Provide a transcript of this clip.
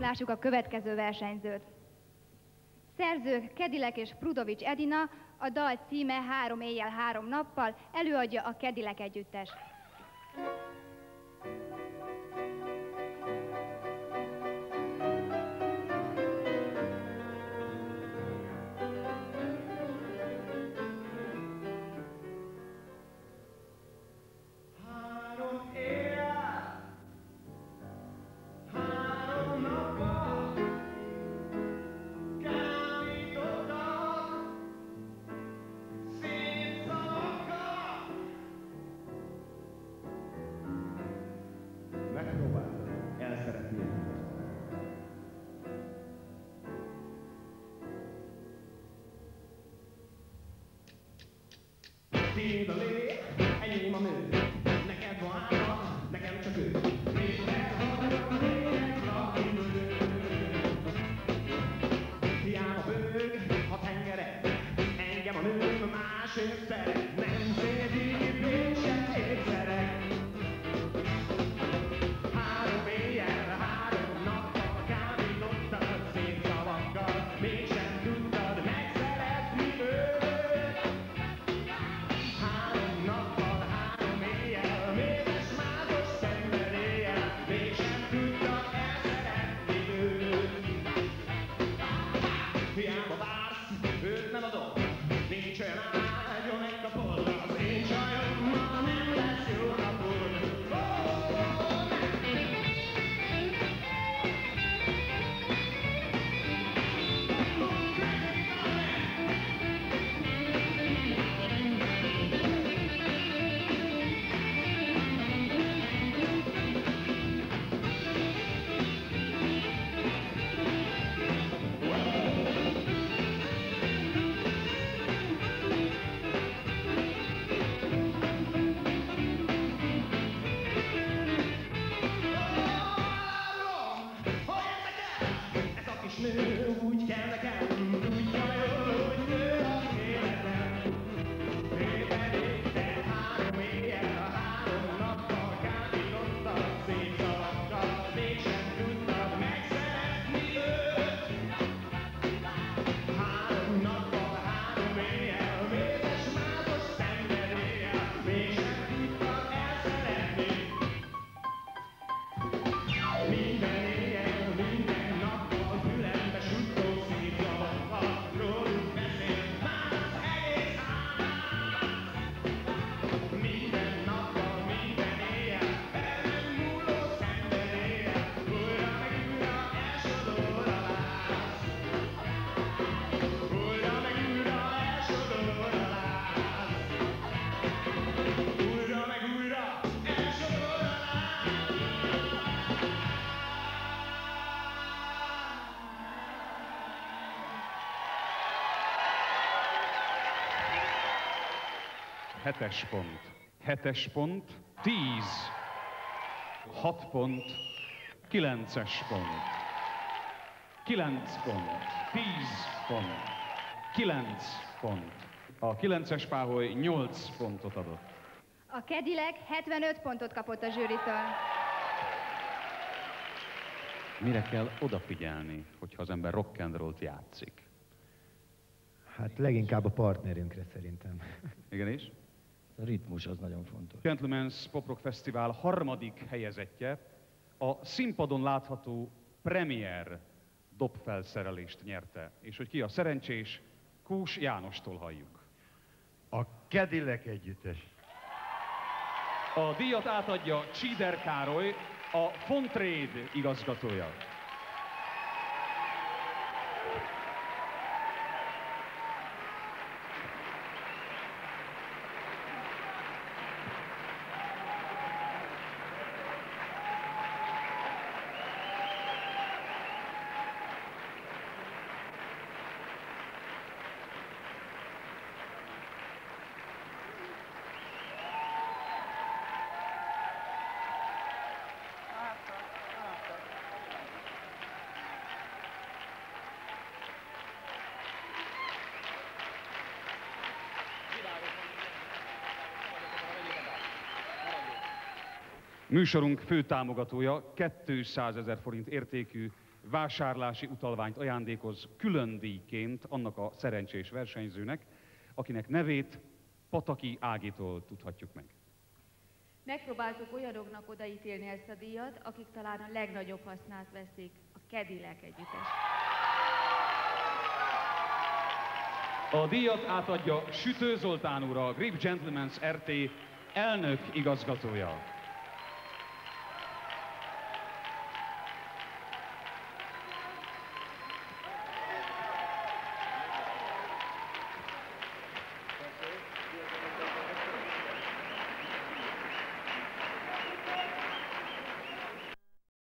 Lássuk a következő versenyzőt. Szerzők Kedilek és Prudovics Edina, a dal címe 3 éjjel 3 nappal, előadja a Kedilek együttes. Tiéd a lé, enyém a nő, neked van álma, nekem csak ő. Még elhagyom a lényegre, hiába bőg, ha tengerek, engem a nő másért szeret, nem szédik, és sem étszerek. 3 éjjel, 3 nappal kábítottad szép szavakkal, mégsem tudtad megszeretni őt. 3 nappal, 3 éjjel, mézes, mázos szenvedéllyel, mégsem tudtad elszeretni őt. Hiába vársz, őt nem adom, nincs olyan ágyon megkapod, az én csajom ma nem lesz jó napod. Nő úgy kell nekem, tudja jól, hogy nő az életem. Ő pedig te 3 éjjel, 3 nappal kábítottad szép szavakkal, mégsem tudtad megszeretni őt. 3 nappal, 3 éjjel, mézes, mázos szenvedéllyel, mégsem tudtad elszeretni. Minden éjjel, minden nappal fülembe suttó szép szavakkal, róluk beszél már az egész ház. Minden nappal, minden éjjel, el nem múló szenvedéllyel, újra meg újra elsodor a láz. Újra meg újra elsodor a láz. Újra meg újra elsodor a láz. Hetes pont. 7-es pont. 10. 6 pont. 9-es pont. 9 pont. 10 pont. 9 pont. A 9-es páholy 8 pontot adott. A Kedilek 75 pontot kapott a zsűritől. Mire kell odafigyelni, hogyha az ember rock and rollt játszik? Hát leginkább a partnerünkre szerintem. Igenis? A ritmus az nagyon fontos. Gentleman's Pop Rock Fesztivál harmadik helyezettje a színpadon látható premier dobfelszerelést nyerte. És hogy ki a szerencsés, Kós Jánostól halljuk. A Kedilek együttes. A díjat átadja Csíder Károly, a Fontrade igazgatója. Műsorunk fő támogatója 200 000 forint értékű vásárlási utalványt ajándékoz külön díjként annak a szerencsés versenyzőnek, akinek nevét Pataki Ágitól tudhatjuk meg. Megpróbáltuk olyanoknak odaítélni ezt a díjat, akik talán a legnagyobb hasznát veszik, a Cadillac együttes. A díjat átadja Sütő Zoltán úr, a Grip Gentlemen's RT elnök igazgatója.